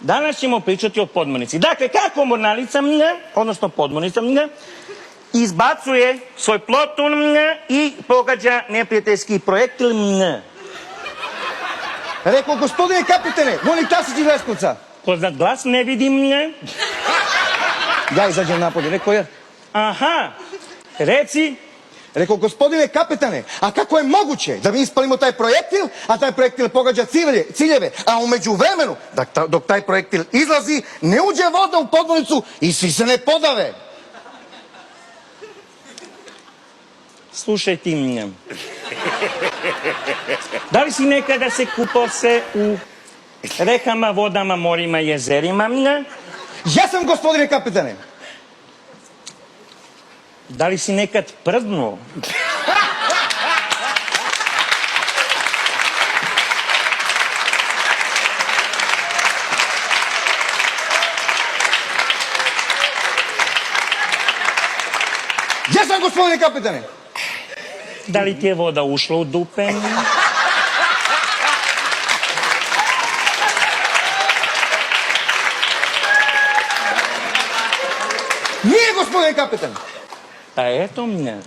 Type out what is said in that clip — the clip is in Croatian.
Danas ćemo pričati o podmornici. Dakle, kako mornarica, odnosno podmornica, izbacuje svoj ploton i pogađa neprijateljski projektil. Rekao, gospodine kapitane, vojnik Tasić iz Leskovca. Poznat glas, ne vidim. Ja izađem napolje, rekao je. Aha, reci. Rekao, gospodine kapitane, a kako je moguće da mi ispalimo taj projektil, a taj projektil pogađa ciljeve, a umeđu vremenu, dok taj projektil izlazi, ne uđe voda u podmornicu i svi se ne podave. Slušaj ti mnie. Da li si nekada se kupao se u rekama, vodama, morima, jezerima? Ja sam, gospodine kapitane. Da li si nekad prdnuo? Ja sam, gospodine kapitane. Da li ti je voda ušla u dupe? Nije, gospodine kapitane. Pa eto mnie.